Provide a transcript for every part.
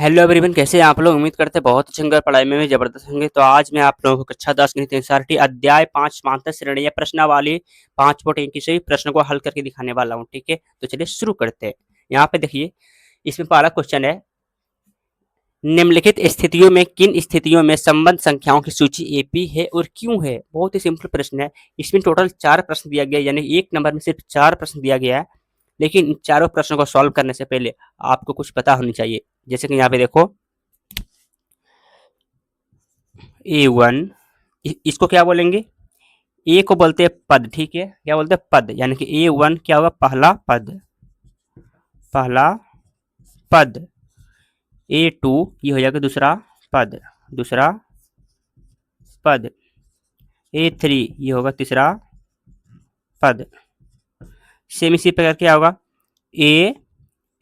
Hello everyone, कैसे हैं आप लोग। उम्मीद करते हैं बहुत अच्छे होंगे और पढ़ाई में भी जबरदस्त होंगे। तो आज मैं आप लोगों को कक्षा 10 गणित एनसीईआरटी अध्याय 5 समांतर श्रेणी या प्रश्नावली 5 के सभी प्रश्नों को हल करके दिखाने वाला हूं। ठीक है, तो चलिए शुरू करते हैं। यहाँ पे देखिए, इसमें पहला क्वेश्चन है, निम्नलिखित स्थितियों में किन स्थितियों में संबंध संख्याओं की सूची एपी है और क्यों है। बहुत ही सिंपल प्रश्न है। इसमें टोटल 4 प्रश्न दिया गया, यानी एक नंबर में सिर्फ 4 प्रश्न दिया गया है। लेकिन इन चारों प्रश्नों को सॉल्व करने से पहले आपको कुछ पता होनी चाहिए। जैसे कि यहाँ पे देखो, A1, इसको क्या बोलेंगे, ए को बोलते हैं पद। ठीक है, क्या बोलते हैं, पद। यानी कि A1 क्या होगा, पहला पद, पहला पद। A2 ये हो जाएगा दूसरा पद, दूसरा पद। A3 ये होगा तीसरा पद। सेम इसी प्रकार क्या होगा, ए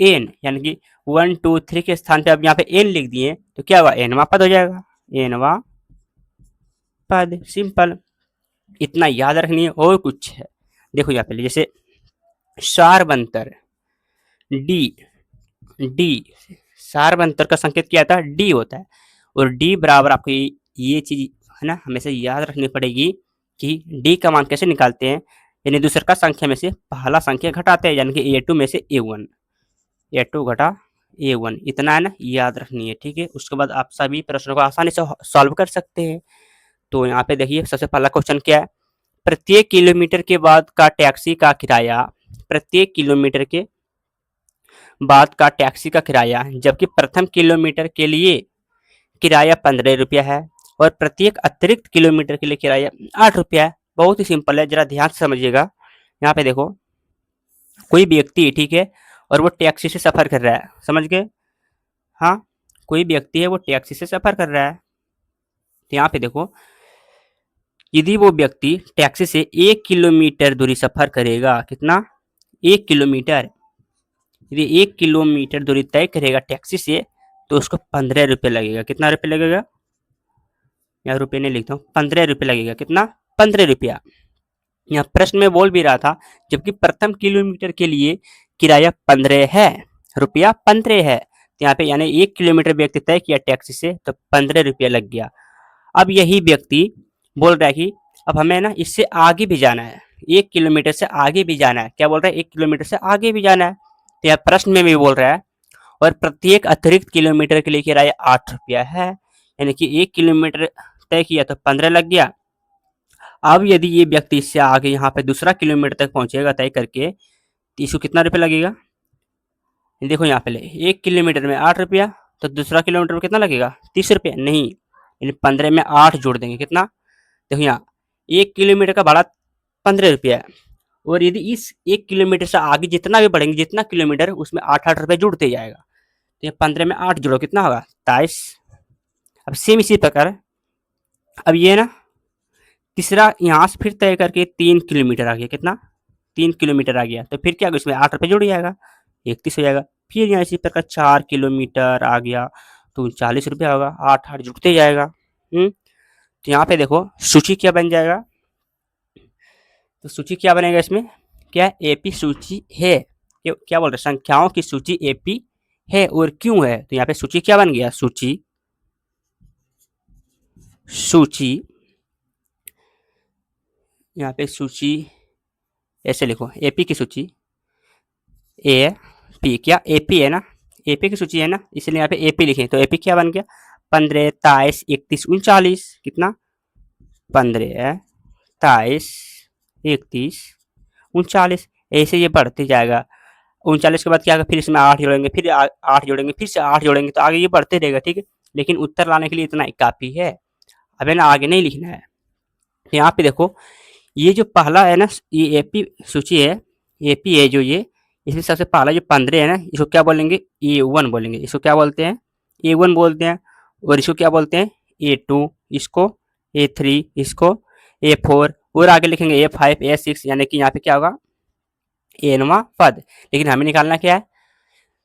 एन, यानी कि 1 2 3 के स्थान पे अब यहाँ पे एन लिख दिए तो क्या होगा, एनवा पद हो जाएगा, एनवा पद। सिंपल, इतना याद रखनी है। और कुछ है, देखो यहाँ पे जैसे सार्वंतर डी, डी सार्वंतर का संकेत क्या आता है, डी होता है। और डी बराबर आपको ये चीज है ना हमेशा याद रखनी पड़ेगी कि डी का मान कैसे निकालते हैं, यानी दूसरे का संख्या में से पहला संख्या घटाते हैं, यानी कि A2 में से A1, A2 घटा A1, इतना है ना, याद रखनी है। ठीक है, उसके बाद आप सभी प्रश्नों को आसानी से सॉल्व कर सकते हैं। तो यहाँ पे देखिए, सबसे पहला क्वेश्चन क्या है, प्रत्येक किलोमीटर के बाद का टैक्सी का किराया, प्रत्येक किलोमीटर के बाद का टैक्सी का किराया, जबकि प्रथम किलोमीटर के लिए किराया 15 रुपया है और प्रत्येक अतिरिक्त किलोमीटर के लिए किराया 8 रुपया है। बहुत ही सिंपल है, जरा ध्यान से समझिएगा। यहाँ पे देखो, कोई व्यक्ति, ठीक है, और वो टैक्सी से सफर कर रहा है, समझ गए। हाँ, कोई व्यक्ति है वो टैक्सी से सफर कर रहा है। तो यहाँ पे देखो, यदि वो व्यक्ति टैक्सी से 1 किलोमीटर दूरी सफर करेगा, कितना, 1 किलोमीटर, यदि 1 किलोमीटर दूरी तय करेगा टैक्सी से, तो उसको 15 रुपये लगेगा। कितना रुपये लगेगा, यहाँ रुपये नहीं लिखता हूँ, 15 रुपये लगेगा। कितना, 15 रुपया। यहाँ प्रश्न में बोल भी रहा था, जबकि प्रथम किलोमीटर के लिए किराया 15 है, रुपया 15 है। तो यहाँ पे यानी 1 किलोमीटर व्यक्ति तय किया टैक्सी से, तो 15 रुपया लग गया। अब यही व्यक्ति बोल रहा है कि अब हमें ना इससे आगे भी जाना है, 1 किलोमीटर से आगे भी जाना है। क्या बोल रहा है, 1 किलोमीटर से आगे भी जाना है। तो यहाँ प्रश्न में भी बोल रहा है, और प्रत्येक अतिरिक्त किलोमीटर के लिए किराया 8 रुपया है, यानी कि 1 किलोमीटर तय किया तो 15 लग गया। अब यदि ये व्यक्ति इससे आगे यहाँ पे दूसरा किलोमीटर तक पहुंचेगा तय करके, तो इसको कितना रुपया लगेगा, देखो यहाँ पे 1 किलोमीटर में 8 रुपया, तो दूसरा किलोमीटर में कितना लगेगा, 30 रुपया। नहीं, यानी 15 में 8 जोड़ देंगे, कितना, देखो यहाँ 1 किलोमीटर का भाड़ा 15 रुपया है, और यदि इस 1 किलोमीटर से आगे जितना भी बढ़ेंगे, जितना किलोमीटर, उसमें 8 8 रुपये जुड़ते जाएगा। तो ये 15 में 8 जोड़ो, कितना होगा, 23। अब सेम इसी प्रकार, अब ये ना तीसरा यहाँ से फिर तय करके 3 किलोमीटर आ गया, कितना, 3 किलोमीटर आ गया, तो फिर क्या होगा, इसमें 8 रुपये जुड़ जाएगा, 31 हो जाएगा। फिर यहाँ इसी प्रकार 4 किलोमीटर आ गया, तो 39 रुपया होगा, 8 8 जुड़ते जाएगा। तो यहाँ पे देखो सूची क्या बन जाएगा, तो सूची क्या बनेगा इसमें, क्या, एपी सूची है। क्या बोल रहे, संख्याओं की सूची एपी है और क्यों है। तो यहाँ पे सूची क्या बन गया, सूची, सूची, यहाँ पे सूची ऐसे लिखो, एपी की सूची, ए पी, क्या एपी है ना, एपी की सूची है ना, इसलिए यहाँ पे एपी लिखे। तो एपी क्या बन गया, 15 23 31 39, कितना, 15 23 31 39, ऐसे ये बढ़ते जाएगा। 39 के बाद क्या होगा, फिर इसमें 8 जोड़ेंगे, फिर 8 जोड़ेंगे, फिर से 8 जोड़ेंगे, तो आगे ये बढ़ते रहेगा। ठीक है, लेकिन उत्तर लाने के लिए इतना ही काफ़ी है, अब है ना आगे नहीं लिखना है। यहाँ पे देखो, ये जो पहला है ना, ये एपी सूची है, एपी है जो ये, इसमें सबसे पहला जो 15 है ना, इसको क्या बोलेंगे, A1 बोलेंगे। इसको क्या बोलते हैं, A1 बोलते हैं। और इसको क्या बोलते हैं, A2, इसको A3, इसको A4, और आगे लिखेंगे A5 A6, यानी कि यहाँ पे क्या होगा, एनवा पद। लेकिन हमें निकालना क्या है,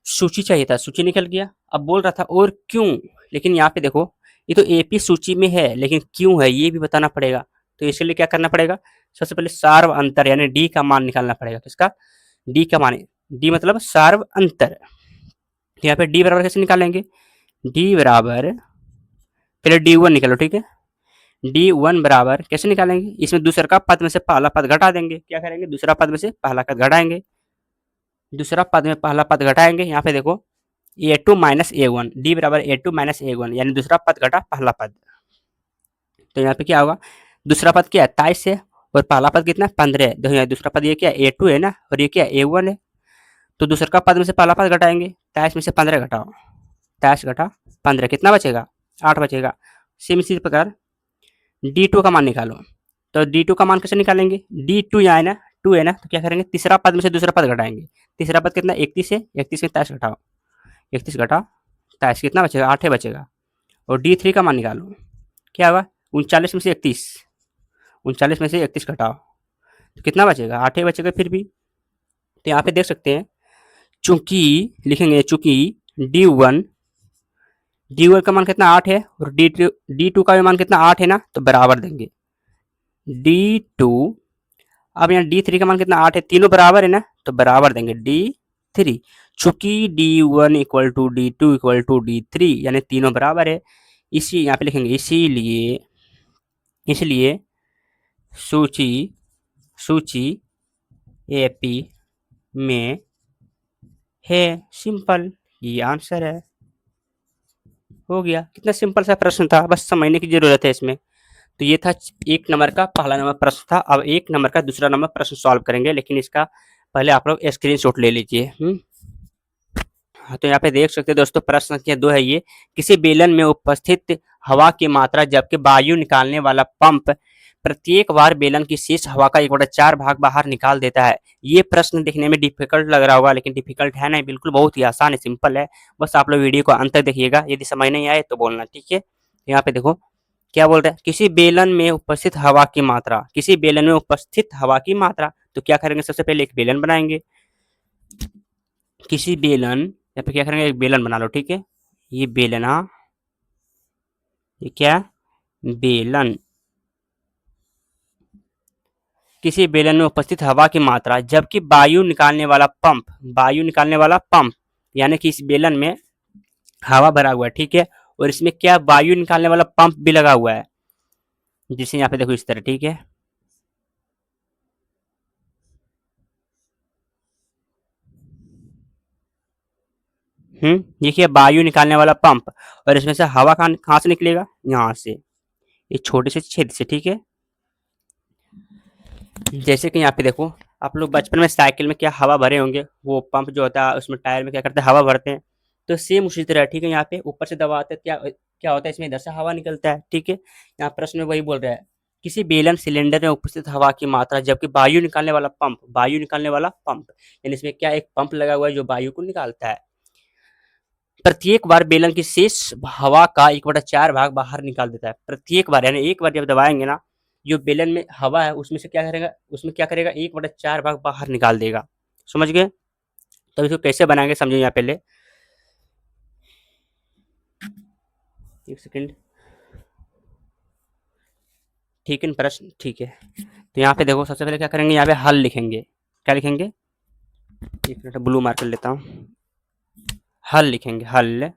सूची चाहिए था, सूची निकल गया। अब बोल रहा था और क्यों, लेकिन यहाँ पे देखो, ये तो एपी सूची में है, लेकिन क्यों है ये भी बताना पड़ेगा। तो इसके लिए क्या करना पड़ेगा, सबसे पहले सार्व अंतर यानी डी का मान निकालना पड़ेगा। किसका, डी का मान, डी मतलब सार्व अंतर। तो यहाँ पे डी बराबर कैसे निकालेंगे, डी बराबर, पहले डी वन निकालो, ठीक है। डी वन बराबर कैसे निकालेंगे, इसमें दूसरा का पद में से पहला पद घटा देंगे। क्या करेंगे, दूसरा पद में से पहला पद घटाएंगे, दूसरा पद में पहला पद घटाएंगे। यहाँ पे देखो A two minus A one, D बराबर A two minus A one, यानी दूसरा पद घटा पहला पद। तो यहाँ पे क्या होगा, दूसरा पद क्या है 23 है, और पहला पद कितना है 15 है। देखो यहाँ दूसरा पद ये क्या है ए टू है ना, और ये क्या है ए वन है। तो दूसरा का पद में से पहला पद घटाएंगे, 23 में से 15 घटाओ, 23 घटा 15 कितना बचेगा, 8 बचेगा। सेम इसी प्रकार डी टू का मान निकालो। तो डी टू का मान कैसे निकालेंगे, डी टू यहाँ है ना, 2 है ना, तो क्या करेंगे तीसरा पद में से दूसरा पद घटाएंगे। तीसरा पद कितना 31 है, 31 में 23 घटाओ, 31 घटा 23 कितना बचेगा, 8 बचेगा। और डी थ्री का मान निकालो, क्या होगा 39 में से 31, 39 में से 31 घटाओ तो कितना बचेगा, 8 बचेगा फिर भी। तो यहाँ पे देख सकते हैं, चूंकि लिखेंगे चूंकि डी वन का मान कितना 8 है, और डी टू का भी मान कितना 8 है ना, तो बराबर देंगे डी टू। अब यहाँ डी थ्री का मान कितना 8 है, तीनों बराबर है ना, तो बराबर देंगे डी थ्री। चूंकि D one equal to D two equal to D three, यानी तीनों बराबर है, इसी यहाँ पे लिखेंगे इसीलिए इसलिए सूची सूची एपी में है। सिंपल, ये आंसर है, हो गया। कितना सिंपल सा प्रश्न था, बस समझने की जरूरत है इसमें। तो ये था 1 नंबर का पहला नंबर प्रश्न था। अब 1 नंबर का दूसरा नंबर प्रश्न सॉल्व करेंगे, लेकिन इसका पहले आप लोग स्क्रीनशॉट ले लीजिए। हाँ, तो यहाँ पे देख सकते हैं दोस्तों, प्रश्न संख्या 2 है ये। किसी बेलन में उपस्थित हवा की मात्रा जबकि वायु निकालने वाला पंप प्रत्येक बार बेलन की शेष हवा का 1/4 भाग बाहर निकाल देता है। ये प्रश्न देखने में डिफिकल्ट लग रहा होगा, लेकिन डिफिकल्ट है नहीं, बिल्कुल बहुत ही आसान है, सिंपल है। बस आप लोग वीडियो को अंत तक देखिएगा, यदि समझ नहीं आए तो बोलना, ठीक है। यहाँ पे देखो क्या बोल रहा है, किसी बेलन में उपस्थित हवा की मात्रा, किसी बेलन में उपस्थित हवा की मात्रा। तो क्या करेंगे, सबसे पहले एक बेलन बनाएंगे, किसी बेलन, यहाँ पे क्या करेंगे एक बेलन बना लो, ठीक है। ये बेलन, हाँ ये क्या बेलन, किसी बेलन में उपस्थित हवा की मात्रा जबकि वायु निकालने वाला पंप, वायु निकालने वाला पंप यानी कि इस बेलन में हवा भरा हुआ है, ठीक है, और इसमें क्या वायु निकालने वाला पंप भी लगा हुआ है, जिसे यहाँ पे देखो इस तरह, ठीक है। देखिए वायु निकालने वाला पंप, और इसमें से हवा कहाँ से निकलेगा, यहाँ से, ये छोटे से छेद से, ठीक है। जैसे कि यहाँ पे देखो, आप लोग बचपन में साइकिल में क्या हवा भरे होंगे, वो पंप जो होता है उसमें टायर में क्या करते हैं हवा भरते हैं। तो सेम उसी तरह, ठीक है, यहाँ पे ऊपर से दबाते हैं, क्या क्या होता है इसमें इधर से हवा निकलता है, ठीक है। यहाँ प्रश्न में वही बोल रहा है, किसी बेलन सिलेंडर में उपस्थित हवा की मात्रा जबकि वायु निकालने वाला पंप, वायु निकालने वाला पंप यानी इसमें क्या एक पंप लगा हुआ है जो वायु को निकालता है, प्रत्येक बार बेलन की शेष हवा का 1/4 भाग बाहर निकाल देता है। प्रत्येक बार यानी एक बार जब दबाएंगे ना, जो बेलन में हवा है उसमें से क्या करेगा, उसमें क्या करेगा 1/4 भाग बाहर निकाल देगा। समझ गए, तो इसको कैसे बनाएंगे समझिए। यहाँ पहले एक सेकेंड, ठीक है प्रश्न, ठीक है। तो यहाँ पे देखो सबसे पहले क्या करेंगे, यहाँ पे हल लिखेंगे, क्या लिखेंगे, एक मिनट ब्लू मार्क कर लेता हूँ, हल लिखेंगे, हल।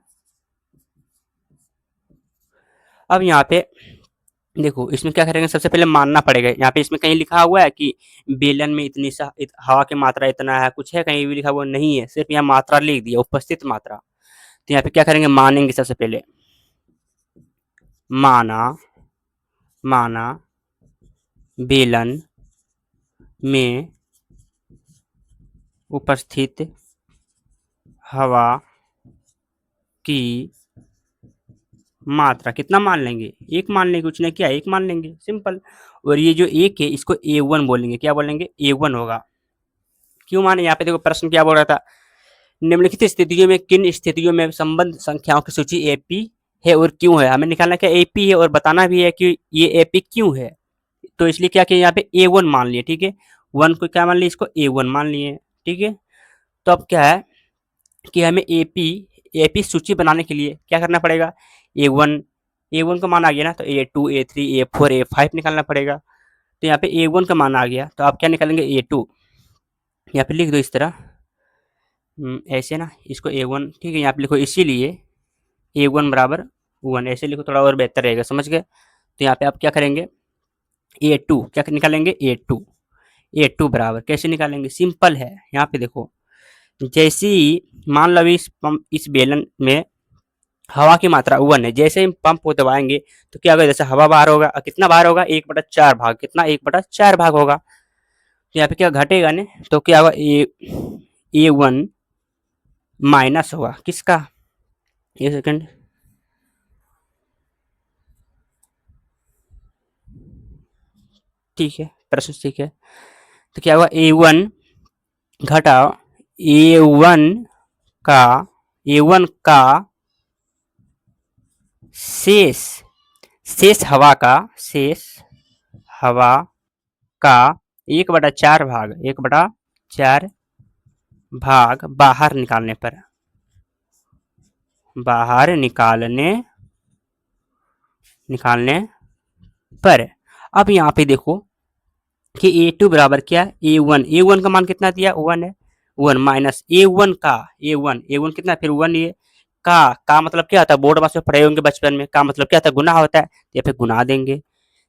अब यहाँ पे देखो इसमें क्या करेंगे, सबसे पहले मानना पड़ेगा, यहाँ पे इसमें कहीं लिखा हुआ है कि बेलन में इतनी हवा की मात्रा इतना है, कुछ है कहीं भी लिखा हुआ नहीं है, सिर्फ यहाँ मात्रा लिख दिया, उपस्थित मात्रा। तो यहाँ पे क्या करेंगे, मानेंगे सबसे पहले, माना माना बेलन में उपस्थित हवा की मात्रा, कितना मान लेंगे, एक मान लेंगे, कुछ नहीं किया एक मान लेंगे, सिंपल। और ये जो एक है इसको A1 बोलेंगे, क्या बोलेंगे, A1 होगा। क्यों माने, यहाँ पे देखो प्रश्न क्या बोल रहा था, निम्नलिखित स्थितियों में किन स्थितियों में संबंध संख्याओं की सूची एपी है और क्यों है, हमें निकालना क्या एपी है, और बताना भी है कि ये एपी क्यों है। तो इसलिए क्या किया, यहाँ पे A1 मान लिए, ठीक है, 1 को क्या मान लिया, इसको A1 मान लिए, ठीक है। तो अब क्या है कि हमें एपी सूची बनाने के लिए क्या करना पड़ेगा, A1 का मान आ गया ना, तो A2 A3 A4 A5 निकालना पड़ेगा। तो यहाँ पे A1 का मान आ गया, तो आप क्या निकालेंगे, A2, यहाँ पे लिख दो इस तरह, ऐसे ना, इसको A1, ठीक है, यहाँ पे लिखो, इसीलिए A1 बराबर 1 ऐसे लिखो, थोड़ा और बेहतर रहेगा, समझ गए। तो यहाँ पे आप क्या करेंगे, A2 क्या निकालेंगे, A2 बराबर कैसे निकालेंगे, सिंपल है। यहाँ पे देखो, जैसे ही मान लो इस बेलन में हवा की मात्रा 1 है, जैसे ही पंप को दबाएंगे तो क्या होगा, जैसे हवा बाहर होगा, कितना बाहर होगा, 1/4 भाग, कितना 1/4 भाग होगा। तो यहाँ पे क्या घटेगा ने, तो क्या होगा, A1 माइनस होगा किसका, एक सेकंड, ठीक है, प्रश्न ठीक है। तो क्या होगा, A1 घटाओ A1 का A1 का शेष शेष हवा का 1/4 भाग बाहर निकालने पर। अब यहाँ पे देखो कि A2 बराबर क्या है, A1 का मान कितना दिया, 1 है, 1 माइनस A1 का A1 कितना, फिर 1 ये का मतलब क्या होता है, बोर्ड पास में पढ़े होंगे बचपन में, का मतलब क्या होता है, गुना होता है, या फिर गुना देंगे।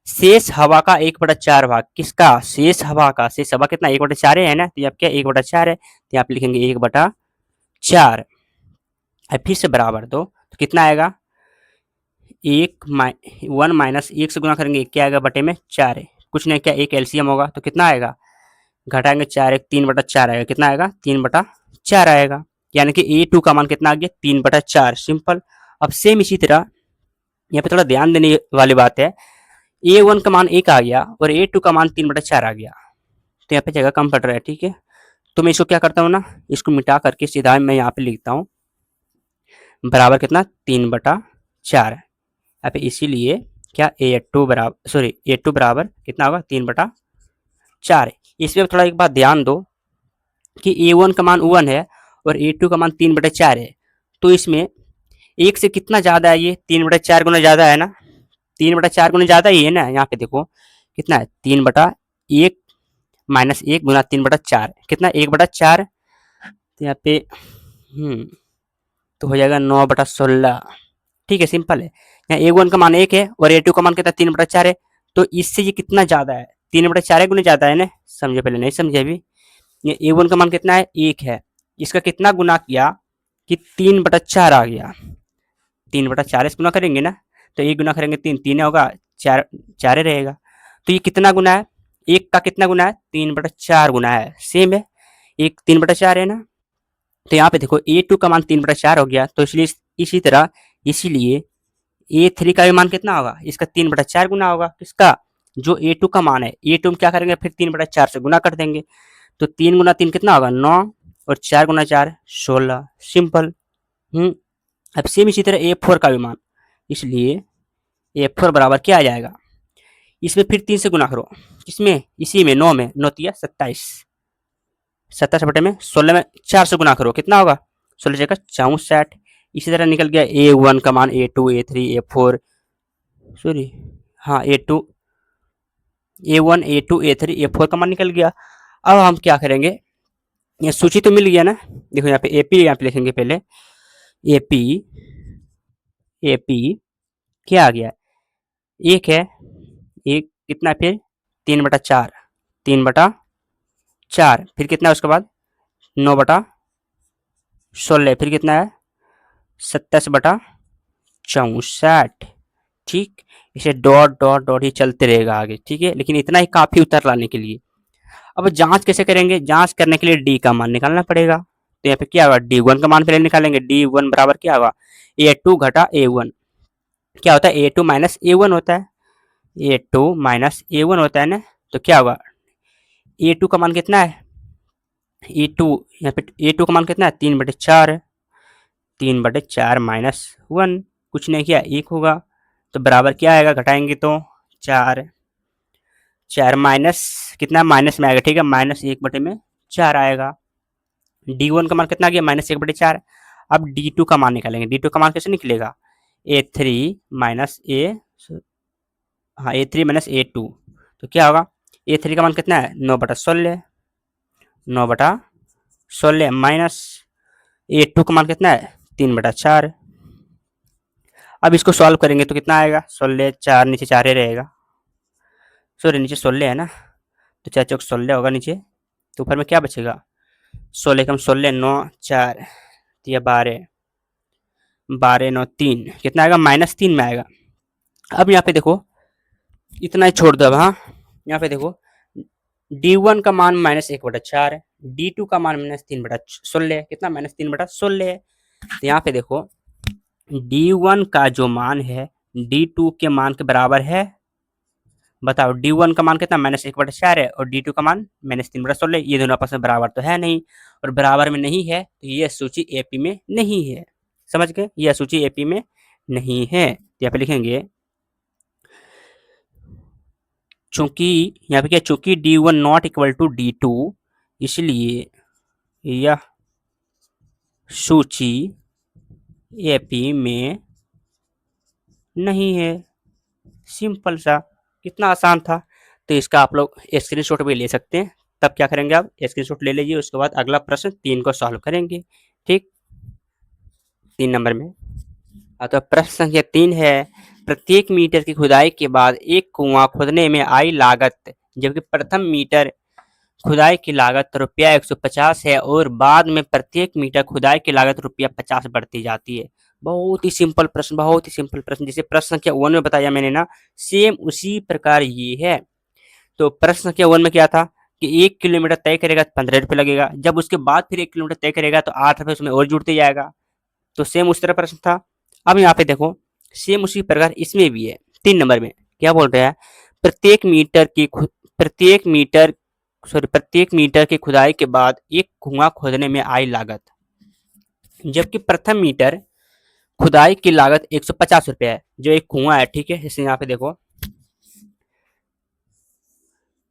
शेष हवा का 1/4 भाग, किसका, शेष हवा कितना, 1/4 है ना, तो यहाँ क्या 1/4 है, तो यहाँ पे लिखेंगे 1/4, फिर से बराबर दो, तो कितना आएगा, 1 माइनस 1 से गुना करेंगे, क्या आएगा, बटे में 4 है, कुछ नहीं, क्या एक एलसीएम होगा, तो कितना आएगा, घटाएंगे 4 1 3/4 आएगा, कितना आएगा, 3/4 आएगा। यानी कि A2 का मान कितना आ गया, 3/4, सिंपल। अब सेम इसी तरह यहाँ पे थोड़ा ध्यान देने वाली बात है, A1 का मान 1 आ गया और A2 का मान 3/4 आ गया, तो यहाँ पे जगह कम पड़ रहा है, ठीक है। तो मैं इसको क्या करता हूँ ना, इसको मिटा करके सीधा मैं यहाँ पे लिखता हूँ बराबर कितना, 3/4, यहाँ पे इसीलिए क्या A2 बराबर कितना होगा, 3/4। इसमें थोड़ा एक बात ध्यान दो कि A1 का मान 1 है और A2 का मान 3/4 है, तो इसमें एक से कितना ज्यादा है, ये 3/4 गुना ज्यादा है ना, 3/4 गुना ज्यादा ही है ना। यहाँ पे देखो कितना है, 3/1 माइनस 1 गुना 3/4 कितना, 1/4, तो यहाँ पे तो हो जाएगा 9/16, ठीक है, सिंपल है। यहाँ A1 का मान 1 है और A2 का मान कितना, 3/4 है, तो इससे ये कितना ज्यादा है, 3/4 गुना ज्यादा है ना, समझे, पहले नहीं समझे अभी। ये A1 का मान कितना है, 1 है, इसका कितना गुना किया कि 3/4 आ गया, 3/4 से गुना करेंगे ना, तो 1 गुना करेंगे 3 होगा, 4 रहेगा, तो ये कितना गुना है, 1 का कितना गुना है, 3/4 गुना है, सेम है, 1 3/4 है ना। तो यहाँ पे देखो A2 का मान 3/4 हो गया, तो इसलिए इसीलिए A3 का भी मान कितना होगा, इसका 3/4 गुना होगा, किसका, जो A2 का मान है, A2 में क्या करेंगे, फिर 3/4 से गुना कर देंगे, तो 3 गुना 3 कितना होगा, 9, और 4 गुना 4 16, सिंपल। अब सेम इसी तरह A4 का भी मान, इसलिए A4 बराबर क्या आ जाएगा, इसमें फिर 3 से गुना करो, किसमें, इसी में 9 में, 9 तिया 27, 27 बटे में 16 में 4 से गुना करो, कितना होगा, 16 जगह 64। इसी तरह निकल गया A1 का मान, A2 A3 A4 सॉरी हाँ A1 A2 A3 A4 का मान निकल गया। अब हम क्या करेंगे, ये सूची तो मिल गया ना, देखो यहाँ पे AP यहाँ पे लिखेंगे पहले, AP क्या आ गया, 1 है, 1 कितना, फिर 3/4 फिर कितना है उसके बाद 9/16, फिर कितना है 27/64, ठीक। इसे डॉट डॉट डॉट ही चलते रहेगा आगे, ठीक है, लेकिन इतना ही काफी उत्तर लाने के लिए। अब जांच कैसे करेंगे, जांच करने के लिए डी का मान निकालना पड़ेगा, तो यहाँ पे क्या होगा, D1 का मान पहले निकालेंगे, D1 बराबर क्या होगा, A2 घटा A1, क्या होता है, A2 माइनस A1 होता है, A2 माइनस A1 होता है ना, तो क्या होगा, A2 का मान कितना है, A2 यहाँ पे A2 का मान कितना है, 3/4 है, 3/4 माइनस 1, कुछ नहीं किया, 1 होगा, तो बराबर क्या आएगा, घटाएंगे तो 4 माइनस कितना, माइनस में आएगा, ठीक है, -1/4 आएगा। D1 का मान कितना आ गया, -1/4। अब D2 का मान निकालेंगे, D2 का मान कैसे निकलेगा, A3 minus A3 minus A2, तो क्या होगा, A3 का मान कितना है, 9/16 माइनस A2 का मान कितना है, 3/4, अब इसको सॉल्व करेंगे तो कितना आएगा, 16 4 नीचे 4 ही रहेगा, सॉरी नीचे 16 है ना, तो 4 चौक 16 होगा नीचे, तो ऊपर में क्या बचेगा, 16 कम 16 9 4 तो ये 12 12 9 3 कितना आएगा, -3 में आएगा। अब यहाँ पे देखो इतना ही छोड़ दो अब, हाँ यहाँ पे देखो D1 का मान -1/4 है, D2 का मान -3/16 है, कितना -3/16 है। तो यहाँ पे देखो D1 का जो मान है D2 के मान के बराबर है, बताओ D1 का मान कितना -1/4 है और D2 का मान -3/16, ये दोनों आपस में बराबर तो है नहीं, और बराबर में नहीं है तो ये सूची एपी में नहीं है, समझ गए, यह सूची एपी में नहीं है। तो यहाँ पे लिखेंगे चूंकि यहाँ पे क्या, चूंकि D1 not equal to D2 इसलिए यह सूची एपी में नहीं है, सिंपल सा, कितना आसान था। तो इसका आप लोग स्क्रीनशॉट भी ले सकते हैं, तब क्या करेंगे आप स्क्रीनशॉट ले लीजिए, उसके बाद अगला प्रश्न 3 को सॉल्व करेंगे, ठीक। 3 नंबर में तो प्रश्न संख्या 3 है, प्रत्येक मीटर की खुदाई के बाद एक कुआं खोदने में आई लागत, जबकि प्रथम मीटर खुदाई की लागत रुपया 150 है और बाद में प्रत्येक मीटर खुदाई की लागत रुपया 50 बढ़ती जाती है। बहुत ही सिंपल प्रश्न, बहुत ही सिंपल प्रश्न, जैसे प्रश्न संख्या 1 में बताया मैंने ना, सेम उसी प्रकार ये है। तो प्रश्न संख्या 1 में क्या था कि 1 किलोमीटर तय करेगा तो 15 रुपये लगेगा, जब उसके बाद फिर 1 किलोमीटर तय करेगा तो 8 रुपये उसमें और जुड़ते जाएगा, तो सेम उस तरह प्रश्न था। अब यहाँ पे देखो सेम उसी प्रकार इसमें भी है। 3 नंबर में क्या बोल रहा है, प्रत्येक मीटर की खुदाई के बाद एक कुआं खोदने में आई लागत, जबकि प्रथम मीटर खुदाई की लागत 150 रुपये है, जो एक कुआं है, ठीक है। जैसे यहाँ पे देखो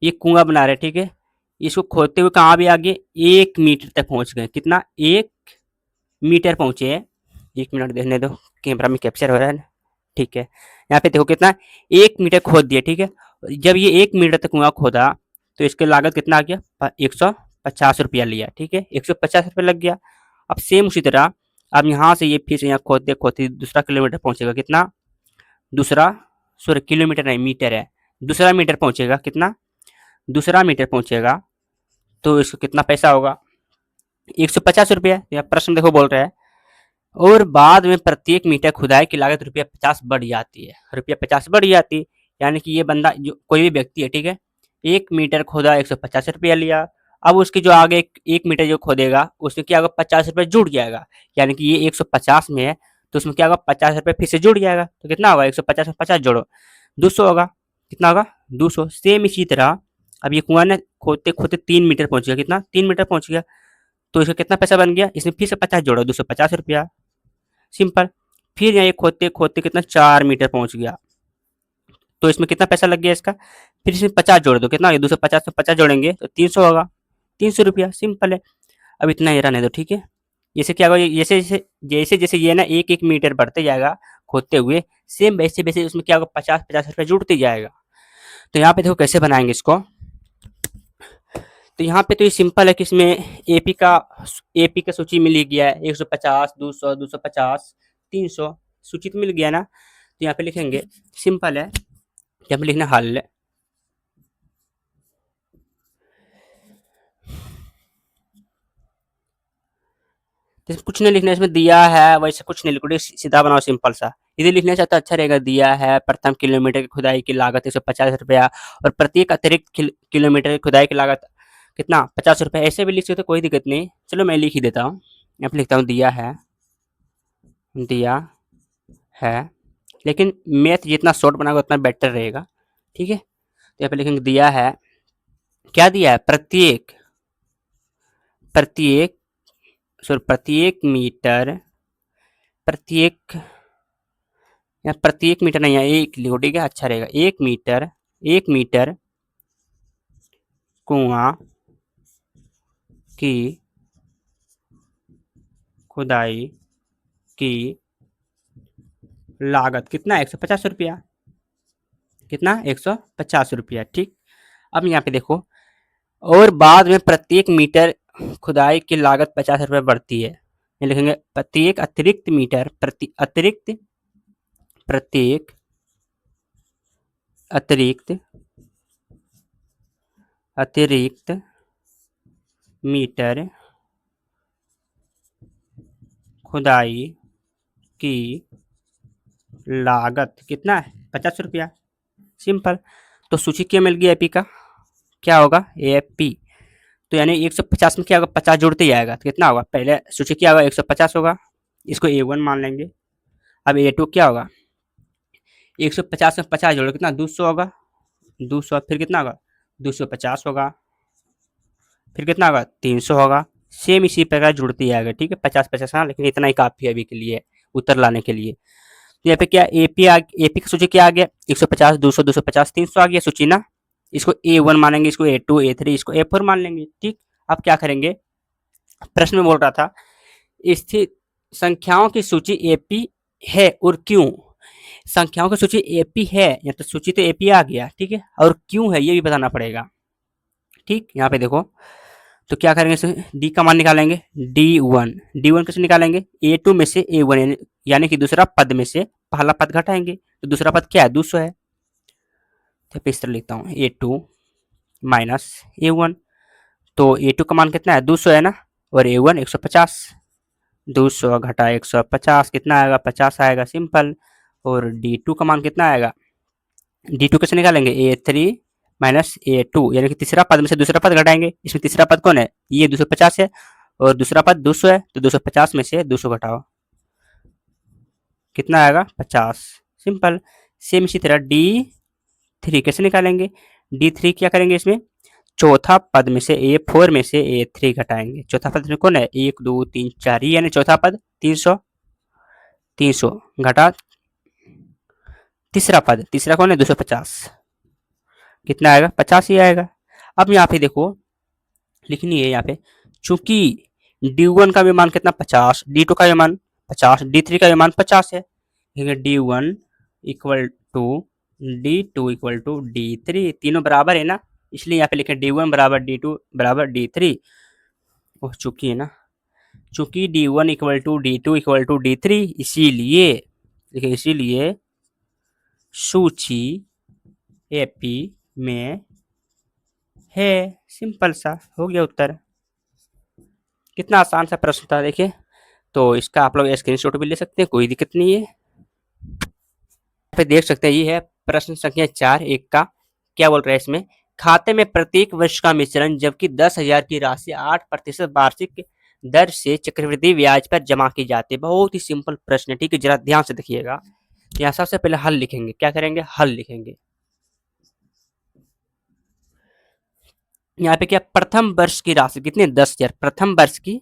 ये कुआं बना रहे, ठीक है, इसको खोदते हुए कहाँ भी आगे 1 मीटर तक पहुंच गए, कितना 1 मीटर पहुंचे हैं, 1 मिनट देखने दो, कैमरा में कैप्चर हो रहा है ना, ठीक है। यहाँ पे देखो कितना 1 मीटर खोद दिया, ठीक है। जब ये 1 मीटर तक कुआं खोदा तो इसकी लागत कितना आ गया, 150 रुपया लिया, ठीक है, 150 रुपया लग गया। अब सेम उसी तरह अब यहाँ से ये फिर से यहाँ खोदते खोदते दूसरा किलोमीटर पहुंचेगा, कितना, दूसरा सॉरी किलोमीटर नहीं मीटर है, दूसरा मीटर पहुंचेगा, कितना, दूसरा मीटर पहुंचेगा, तो इसको कितना पैसा होगा, 150 रुपया। यहाँ प्रश्न देखो बोल रहा है और बाद में प्रत्येक मीटर खुदाई की लागत रुपया 50 बढ़ जाती है, रुपया 50 बढ़ जाती है, यानी कि ये बंदा जो कोई भी व्यक्ति है, ठीक है, 1 मीटर खोदा 150 रुपया लिया, अब उसके जो आगे 1 मीटर जो खोदेगा उसमें क्या होगा, 50 रुपये जुड़ जाएगा, यानी कि ये 150 में है तो उसमें क्या होगा, 50 रुपये फिर से जुड़ जाएगा, तो कितना होगा, 150 में 50 जोड़ो 200 होगा, कितना होगा 200। सेम इसी तरह अब ये कुआं ने खोदते खोदते 3 मीटर पहुंच गया, कितना 3 मीटर पहुंच गया, तो इसका कितना पैसा बन गया, इसमें फिर से 50 जोड़ो 250 रुपया, सिंपल। फिर यहाँ ये खोदते खोदते कितना 4 मीटर पहुंच गया, तो इसमें कितना पैसा लग गया इसका, फिर इसमें 50 जोड़ दो, कितना हो गया 250 में 50 जोड़ेंगे तो 300 होगा, 300 रुपया, सिंपल है। अब इतना ही रहने दो, ठीक है। जैसे क्या होगा, जैसे जैसे जैसे जैसे ये ना 1 मीटर बढ़ते जाएगा खोदते हुए, सेम वैसे वैसे उसमें क्या होगा, 50 रुपया जुड़ते जाएगा। तो यहाँ पे देखो कैसे बनाएंगे इसको, तो यहाँ पे तो ये सिंपल है कि इसमें एपी का सूची मिल गया है, 150 200 250 300 सूची तो मिल गया ना। तो यहाँ पे लिखेंगे सिंपल है, यहाँ पे लिखना हल, जैसे कुछ नहीं लिखना, इसमें दिया है वैसे कुछ नहीं लिखो, सीधा बनाओ सिंपल सा, यदि लिखना चाहता अच्छा रहेगा, दिया है प्रथम किलोमीटर की खुदाई की लागत 150 रुपया और प्रत्येक अतिरिक्त किलोमीटर की खुदाई की लागत कितना 50 रुपये, ऐसे भी लिख सकते कोई दिक्कत नहीं, चलो मैं लिख ही देता हूँ। यहाँ पे लिखता हूँ दिया है, लेकिन मैथ जितना शॉर्ट बनाएगा उतना बेटर रहेगा, ठीक है। तो यहाँ पे लिखेंगे दिया है, क्या दिया है, प्रत्येक प्रत्येक मीटर, प्रत्येक या प्रत्येक मीटर नहीं है, एक लिखो, ठीक है, अच्छा रहेगा, 1 मीटर कुआं की खुदाई की लागत कितना 150 रुपया, कितना 150 रुपया, ठीक। अब यहाँ पे देखो और बाद में प्रत्येक मीटर खुदाई की लागत 50 रुपये बढ़ती है, ये लिखेंगे प्रत्येक अतिरिक्त प्रत्येक अतिरिक्त मीटर खुदाई की लागत कितना है? 50 रुपया। सिंपल। तो सूची क्या मिल गई एपी का? क्या होगा? एपी। तो यानी 150 में क्या होगा? 50 जुड़ते ही आएगा, तो कितना होगा? पहले सूची क्या होगा? 150 होगा, इसको A1 मान लेंगे। अब A2 क्या होगा? 150 में 50 जोड़ो कितना? 200 होगा। 200 फिर कितना होगा? 250 होगा, फिर कितना होगा? 300 होगा। सेम इसी प्रकार जुड़ते ही आएगा। ठीक है, 50-50। हाँ, लेकिन इतना ही काफी है अभी के लिए, उत्तर लाने के लिए। तो यहाँ पे क्या एपी की सूची क्या आ गया? 150, 200, 250, 300 आ गया सूची ना। इसको A1 मानेंगे, इसको A2, A3, इसको A4 मान लेंगे। ठीक। अब क्या करेंगे? प्रश्न में बोल रहा था स्थित संख्याओं की सूची एपी है और क्यों? संख्याओं की सूची एपी है या तो सूची तो एपी आ गया, ठीक है, और क्यों है ये भी बताना पड़ेगा। ठीक, यहाँ पे देखो, तो क्या करेंगे? इसमें डी का मान निकालेंगे, D1 कैसे निकालेंगे? A2 में से A1 यानी कि दूसरा पद में से पहला पद घटाएंगे, तो दूसरा पद क्या है? 200 है। तो इस तरह लिखता हूँ A2 माइनस A1। तो A2 का मान कितना है? 200 है ना, और A1 150। 200 घटा 150 कितना आएगा? 50 आएगा। सिंपल। और D2 का मान कितना आएगा? D2 कैसे निकालेंगे? A3 माइनस A2 यानी कि तीसरा पद में से दूसरा पद घटाएंगे। इसमें तीसरा पद कौन है? ये 250 है, और दूसरा पद 200 है, तो 250 में से 200 घटाओ, कितना आएगा? 50। सिंपल। सेम इसी तरह D3 कैसे निकालेंगे? D3 क्या करेंगे? इसमें चौथा पद में से A4 में से A3 घटाएंगे। चौथा पद में कौन है? 1 2 3 4, यानी चौथा पद 300। 300 घटा तीसरा पद, तीसरा कौन है? 250, कितना आएगा? 50 ही आएगा। अब यहाँ पे देखो, लिखनी है यहाँ पे, चूंकि D1 का भी मान कितना? 50, D2 का भी मान 50, D3 का भी मान 50 है। D1 equal to D2 equal to D3, तीनों बराबर है ना, इसलिए यहाँ पे लिखे D1 बराबर D2 बराबर D3। हो चुकी है ना, चूंकि D1 equal to D2 equal to D3, इसीलिए देखिए, इसीलिए सूची एपी में है। सिंपल सा हो गया उत्तर। कितना आसान सा प्रश्न था, देखिए। तो इसका आप लोग स्क्रीनशॉट भी ले सकते हैं, कोई दिक्कत नहीं है। पे देख सकते हैं, ये है प्रश्न संख्या 4(1) का। क्या बोल रहा है इसमें? खाते में प्रत्येक वर्ष का मिश्रण जबकि 10,000 की राशि 8% वार्षिक दर से चक्रवृद्धि ब्याज पर जमा की जाती है। बहुत ही सिंपल प्रश्न है, ठीक है, जरा ध्यान से देखिएगा। यहाँ सबसे पहले हल लिखेंगे। क्या करेंगे? हल लिखेंगे। यहाँ पे क्या? प्रथम वर्ष की राशि कितनी? 10,000। प्रथम वर्ष की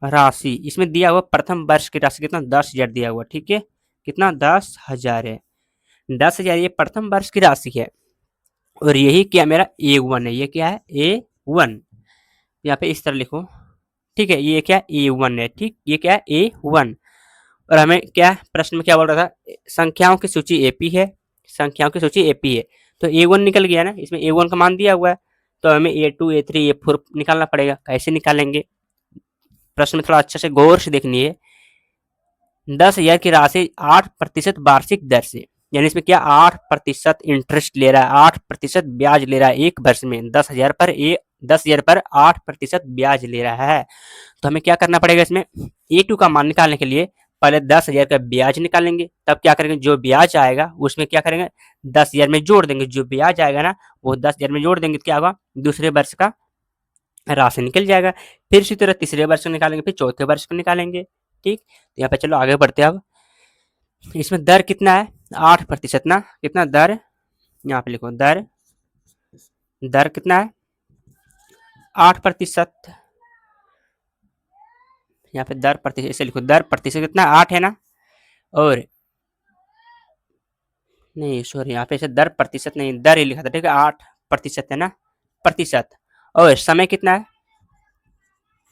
राशि इसमें दिया हुआ, प्रथम वर्ष की राशि कितना? 10,000 दिया हुआ, ठीक है। कितना? 10,000 है। 10,000 ये प्रथम वर्ष की राशि है, और यही क्या? मेरा A1 है। ये क्या है? A1। यहाँ पे इस तरह लिखो, ठीक है। ये क्या? A1 है, ठीक। ये क्या है? A1। और हमें क्या प्रश्न में क्या बोल रहा था? संख्याओं की सूची एपी है, संख्याओं की सूची एपी है। तो A1 निकल गया ना, इसमें A1 का मान दिया हुआ है, तो हमें A2 A3 A4 निकालना पड़ेगा। कैसे निकालेंगे? प्रश्न में थोड़ा अच्छे से गौर से देखनी है। 10,000 की राशि 8% वार्षिक दर से, यानी इसमें क्या? 8% इंटरेस्ट ले रहा है, 8% ब्याज ले रहा है एक वर्ष में। 10,000 पर 8% ब्याज ले रहा है। तो हमें क्या करना पड़ेगा? इसमें A2 का मान निकालने के लिए पहले 10,000 का ब्याज निकालेंगे, तब क्या करेंगे? जो ब्याज आएगा उसमें क्या करेंगे? 10,000 में जोड़ देंगे। जो ब्याज आएगा ना, वो 10,000 में जोड़ देंगे, तो क्या होगा? दूसरे वर्ष का राशि निकल जाएगा। फिर इसी तरह तीसरे वर्ष को निकालेंगे, फिर चौथे वर्ष को निकालेंगे, ठीक। तो यहाँ पे चलो आगे बढ़ते हैं। अब इसमें दर कितना है? 8% ना। कितना दर? यहाँ पे लिखो, दर कितना है? 8%। यहाँ पे दर प्रतिशत, इसे लिखो, दर प्रतिशत कितना? 8 है ना। और नहीं, सॉरी, यहाँ पे इसे दर प्रतिशत नहीं, दर ही लिखा था, ठीक है। 8% है ना, प्रतिशत। और समय कितना है?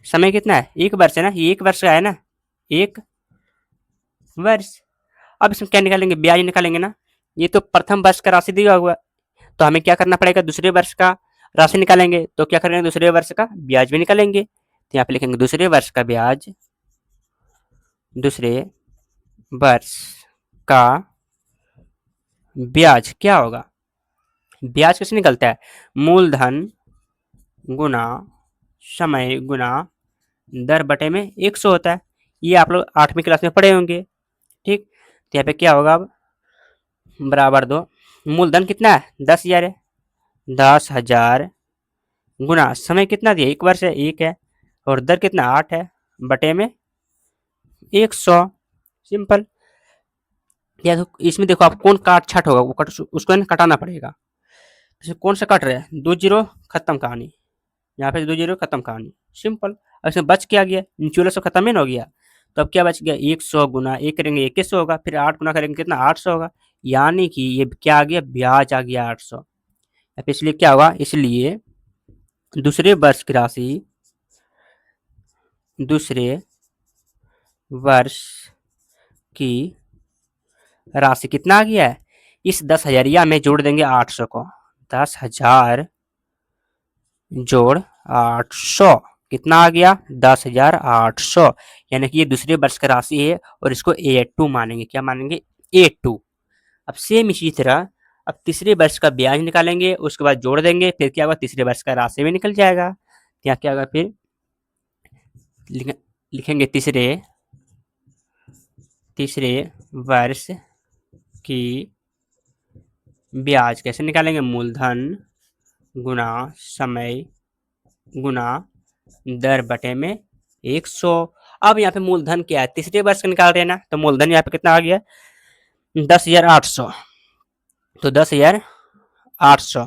समय कितना है? 1 वर्ष है ना, ये 1 वर्ष का है ना, 1 वर्ष। अब इसमें क्या निकालेंगे? ब्याज निकालेंगे ना। ये तो प्रथम वर्ष का राशि दिया हुआ, तो हमें क्या करना पड़ेगा? दूसरे वर्ष का राशि निकालेंगे। तो क्या करेंगे? दूसरे वर्ष का ब्याज भी निकालेंगे। तो यहाँ पे लिखेंगे दूसरे वर्ष का ब्याज, दूसरे वर्ष का ब्याज क्या होगा, ब्याज कैसे निकलता है, मूलधन गुना समय गुना दर बटे में 100 होता है। ये आप लोग 8वीं क्लास में पढ़े होंगे। ठीक, तो यहाँ पे क्या होगा, अब बराबर दो, मूलधन कितना है 10,000 है, 10,000 गुना समय कितना दिया 1 वर्ष है 1 है, और दर कितना 8 है, बटे में 100। सिंपल। या तो इसमें देखो आप कौन काट छाट होगा वो उसको कटाना पड़ेगा। जैसे कौन सा कट रहा है, 2 जीरो खत्म कहानी, यहाँ पे 2 जीरो खत्म कहानी। सिंपल। अब इसमें बच क्या गया, नीचे वाला सब खत्म ही हो गया, तो अब क्या बच गया 100 गुना 1 करेंगे 2100 होगा, फिर 8 गुना करेंगे कितना 800 होगा, यानी कि ये क्या आ गया, ब्याज आ गया 800। अब इसलिए क्या होगा, इसलिए दूसरे वर्ष की राशि, दूसरे वर्ष की राशि कितना आ गया है, इस 10,000 में जोड़ देंगे 800 को, 10,000 जोड़ 800 कितना आ गया 10,800, यानी कि ये दूसरे वर्ष का राशि है और इसको A2 मानेंगे। क्या मानेंगे, A2। अब सेम इसी तरह अब तीसरे वर्ष का ब्याज निकालेंगे, उसके बाद जोड़ देंगे, फिर क्या होगा तीसरे वर्ष का राशि भी निकल जाएगा। यहाँ क्या होगा, फिर लिखेंगे तीसरे वर्ष की ब्याज कैसे निकालेंगे, मूलधन गुना समय गुना दर बटे में 100। अब यहाँ पे मूलधन क्या है, तीसरे वर्ष का निकाल रहे हैं ना, तो मूलधन यहाँ पे कितना आ गया 10,800, तो 10,800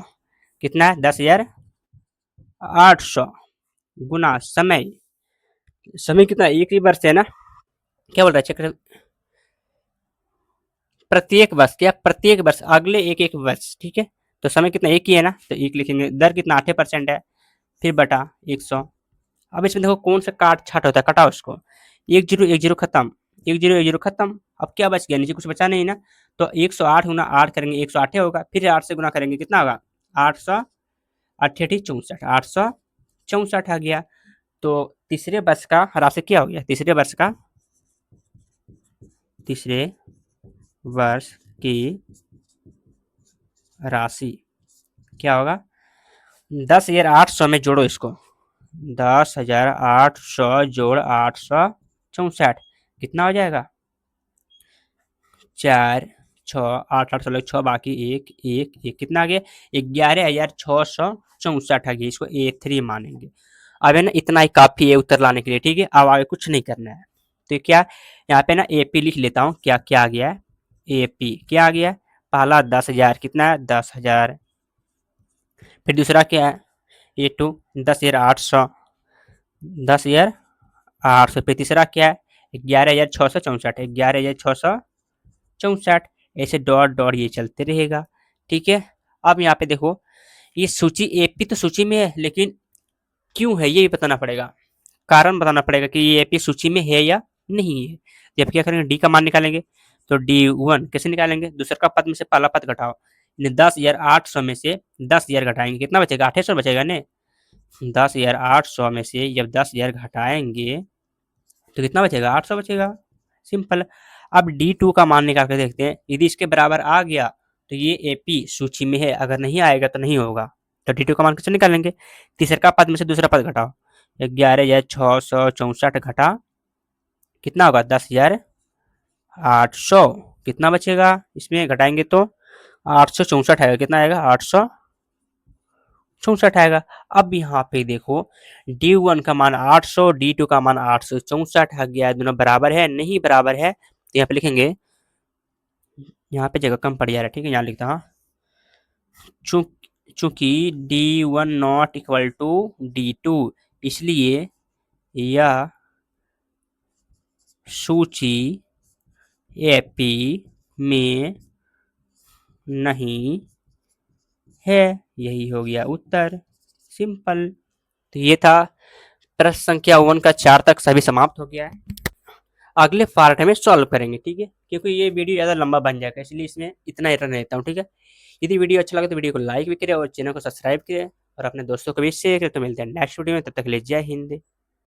कितना है 10,800 गुना समय, समय कितना एक ही वर्ष है ना, क्या बोल रहा है चक्र, प्रत्येक वर्ष, क्या प्रत्येक वर्ष अगले एक एक वर्ष। ठीक है, तो समय कितना एक ही है ना, तो एक लिखेंगे, दर कितना 8% है, फिर बटा 100। अब इसमें देखो कौन सा काट छाट होता है, कटाओ उसको, 1 जीरो खत्म, 1 जीरो खत्म। अब क्या बच गया, नीचे कुछ बचा नहीं ना, तो 108 गुना 8 करेंगे 108 होगा, फिर 8 से गुना करेंगे कितना होगा 800 अट्ठी 64, 864 आ गया। तो तीसरे वर्ष का राशि क्या हो गया, तीसरे वर्ष की राशि क्या होगा, 10,800 में जोड़ो इसको, 10,800 जोड़ 864 कितना हो जाएगा, 4 6 8 8 16 6 बाकी 1 1 1 कितना आ गया 11,664 आ गया। इसको A3 मानेंगे। अब है ना इतना ही काफी है उत्तर लाने के लिए। ठीक है, अब आगे कुछ नहीं करना है। तो क्या यहाँ पे ना AP लिख लेता हूँ, क्या क्या आ गया है, AP क्या आ गया, पहला 10,000 कितना है 10,000, फिर दूसरा क्या है A2 10,800, 10,800, फिर तीसरा क्या है 11,664, 11,664, ऐसे डॉट डॉट ये चलते रहेगा। ठीक है, अब यहाँ पे देखो ये सूची AP तो सूची में है, लेकिन क्यों है ये भी बताना पड़ेगा, कारण बताना पड़ेगा कि ये AP सूची में है या नहीं है। जब क्या करेंगे डी का मान निकालेंगे, तो D1 कैसे निकालेंगे, दूसरे का पद में से पहला पद घटाओ, 10,800 में से 10,000 घटाएंगे कितना बचेगा 800 बचेगा ने, 10,800 में से जब 10,000 घटाएंगे तो कितना बचेगा 800 बचेगा। सिंपल। अब D2 का मान निकाल कर देखते हैं, यदि इसके बराबर आ गया तो ये AP सूची में है, अगर नहीं आएगा तो नहीं होगा। तो D2 का मान कैसे निकालेंगे, तीसरे का पद में से दूसरा पद घटाओ, 11,664 घटा कितना होगा 10,800, कितना बचेगा इसमें घटाएंगे तो 864 आएगा, कितना आएगा 864 आएगा। अब यहाँ पे देखो D1 का मान 800, D2 का मान 864 आ गया, दोनों बराबर है, नहीं बराबर है तो यहाँ पे लिखेंगे, यहाँ पे जगह कम पड़ जा रहा है। ठीक है, यहाँ लिखता हूँ, चूंकि D1 not equal to D2, इसलिए यह सूची AP में नहीं है। यही हो गया उत्तर। सिंपल। तो ये था प्रश्न संख्या 1 का 4 तक सभी समाप्त हो गया है। अगले पार्ट में सॉल्व करेंगे। ठीक है, क्योंकि ये वीडियो ज़्यादा लंबा बन जाएगा, इसलिए इसमें इतना ही रन रहता हूँ। ठीक है, यदि वीडियो अच्छा लगे तो वीडियो को लाइक भी करें और चैनल को सब्सक्राइब करें और अपने दोस्तों को भी शेयर करें। तो मिलते हैं नेक्स्ट वीडियो में, तब तक के लिए जय हिंद।